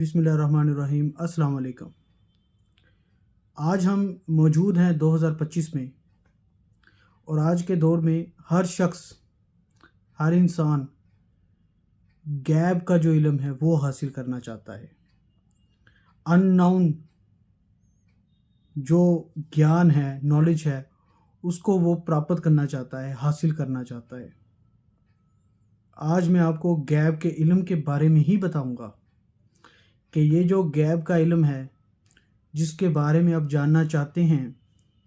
बिस्मिल्लाहिर्रहमानिर्रहीम। अस्सलाम वालेकुम। आज हम मौजूद हैं 2025 में, और आज के दौर में हर शख्स, हर इंसान गैब का जो इल्म है वो हासिल करना चाहता है। अननोन जो ज्ञान है, नॉलेज है, उसको वो प्राप्त करना चाहता है, हासिल करना चाहता है। आज मैं आपको गैब के इल्म के बारे में ही बताऊंगा कि ये जो गैब का इल्म है, जिसके बारे में आप जानना चाहते हैं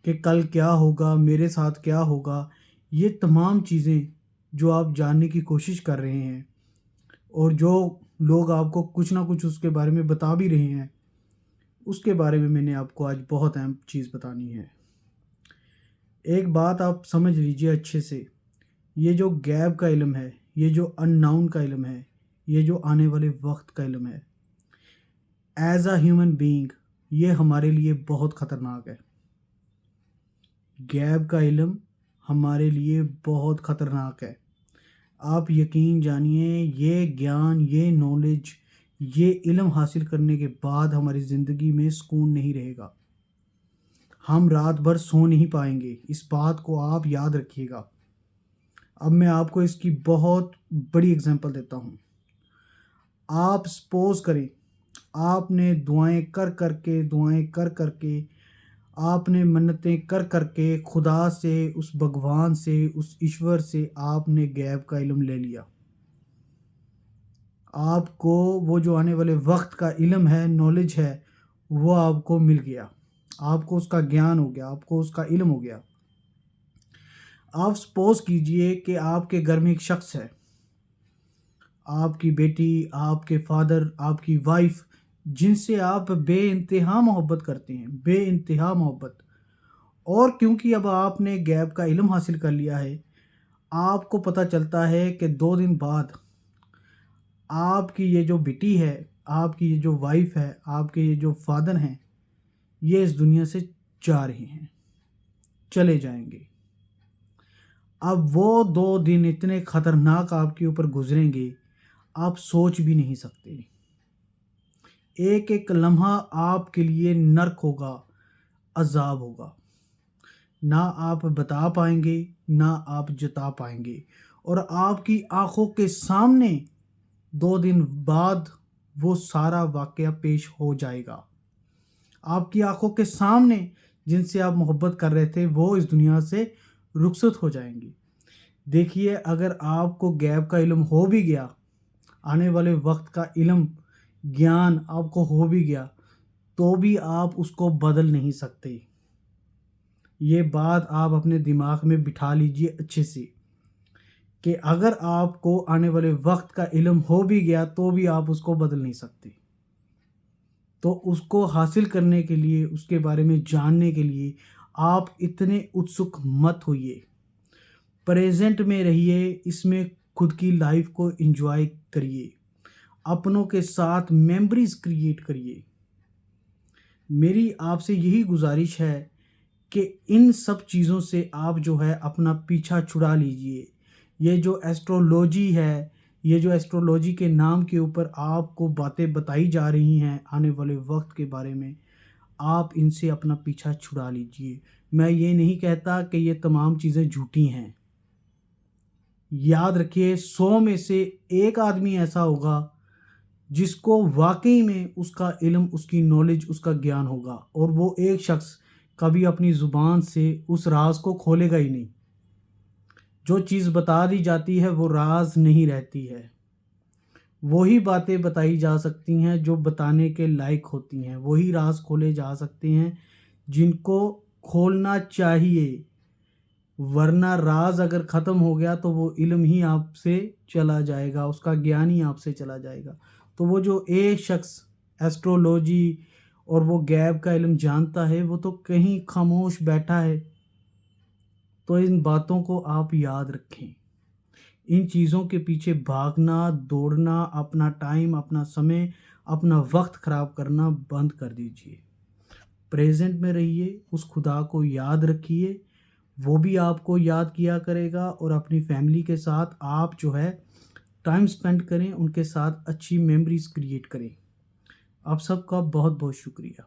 कि कल क्या होगा, मेरे साथ क्या होगा, ये तमाम चीज़ें जो आप जानने की कोशिश कर रहे हैं और जो लोग आपको कुछ ना कुछ उसके बारे में बता भी रहे हैं, उसके बारे में मैंने आपको आज बहुत अहम चीज़ बतानी है। एक बात आप समझ लीजिए अच्छे से, ये जो गैब का इल्म है, ये जो अननाउन का इल्म है, ये जो आने वाले वक्त का इल्म है, एज अ ह्यूमन बीइंग ये हमारे लिए बहुत ख़तरनाक है। गैब का इल्म हमारे लिए बहुत ख़तरनाक है। आप यकीन जानिए, ये ज्ञान, ये नॉलेज, ये इल्म हासिल करने के बाद हमारी ज़िंदगी में सुकून नहीं रहेगा। हम रात भर सो नहीं पाएंगे, इस बात को आप याद रखिएगा। अब मैं आपको इसकी बहुत बड़ी एग्जांपल देता हूँ। आप सपोज करें, आपने दुआएं कर कर के, आपने मन्नतें कर कर के खुदा से, उस भगवान से, उस ईश्वर से आपने गैब का इल्म ले लिया। आपको वो जो आने वाले वक्त का इल्म है, नॉलेज है, वो आपको मिल गया। आपको उसका ज्ञान हो गया, आपको उसका इल्म हो गया। आप सपोज कीजिए कि आपके घर में एक शख्स है, आपकी बेटी, आपके फादर, आपकी वाइफ, जिनसे आप बेइंतहा मोहब्बत करते हैं, बेइंतहा मोहब्बत। और क्योंकि अब आपने गैब का इल्म हासिल कर लिया है, आपको पता चलता है कि 2 दिन बाद आपकी ये जो बेटी है, आपकी ये जो वाइफ है, आपके ये जो फादर हैं, ये इस दुनिया से जा रहे हैं, चले जाएंगे। अब वो 2 दिन इतने ख़तरनाक आपके ऊपर गुजरेंगे, आप सोच भी नहीं सकते। एक एक लम्हा आपके लिए नर्क होगा, अजाब होगा। ना आप बता पाएंगे, ना आप जता पाएंगे, और आपकी आंखों के सामने 2 दिन बाद वो सारा वाक़या पेश हो जाएगा। आपकी आंखों के सामने जिनसे आप मोहब्बत कर रहे थे, वो इस दुनिया से रुखसत हो जाएंगे। देखिए, अगर आपको गैब का इल्म हो भी गया, आने वाले वक्त का इल्म, ज्ञान आपको हो भी गया, तो भी आप उसको बदल नहीं सकते। ये बात आप अपने दिमाग में बिठा लीजिए अच्छे से, कि अगर आपको आने वाले वक्त का इल्म हो भी गया तो भी आप उसको बदल नहीं सकते। तो उसको हासिल करने के लिए, उसके बारे में जानने के लिए आप इतने उत्सुक मत होइए। प्रेजेंट में रहिए, इसमें खुद की लाइफ को एंजॉय करिए, अपनों के साथ मेमोरीज क्रिएट करिए। मेरी आपसे यही गुजारिश है कि इन सब चीज़ों से आप जो है अपना पीछा छुड़ा लीजिए। ये जो एस्ट्रोलॉजी है, ये जो एस्ट्रोलॉजी के नाम के ऊपर आपको बातें बताई जा रही हैं आने वाले वक्त के बारे में, आप इनसे अपना पीछा छुड़ा लीजिए। मैं ये नहीं कहता कि ये तमाम चीज़ें झूठी हैं। याद रखिए, 100 में से एक आदमी ऐसा होगा जिसको वाकई में उसका इल्म, उसकी नॉलेज, उसका ज्ञान होगा, और वो एक शख्स कभी अपनी ज़ुबान से उस राज को खोलेगा ही नहीं। जो चीज़ बता दी जाती है वो राज नहीं रहती है। वही बातें बताई जा सकती हैं जो बताने के लायक होती हैं, वही राज खोले जा सकते हैं जिनको खोलना चाहिए। वरना राज अगर ख़त्म हो गया तो वो इल्म ही आपसे चला जाएगा, उसका ज्ञान ही आपसे चला जाएगा। तो वो जो एक शख्स एस्ट्रोलॉजी और वो गैब का इल्म जानता है, वो तो कहीं खामोश बैठा है। तो इन बातों को आप याद रखें। इन चीज़ों के पीछे भागना, दौड़ना, अपना टाइम, अपना समय, अपना वक्त ख़राब करना बंद कर दीजिए। प्रेजेंट में रहिए, उस खुदा को याद रखिए, वो भी आपको याद किया करेगा, और अपनी फैमिली के साथ आप जो है टाइम स्पेंड करें, उनके साथ अच्छी मेमोरीज क्रिएट करें। آپ سب کا بہت بہت شکریہ.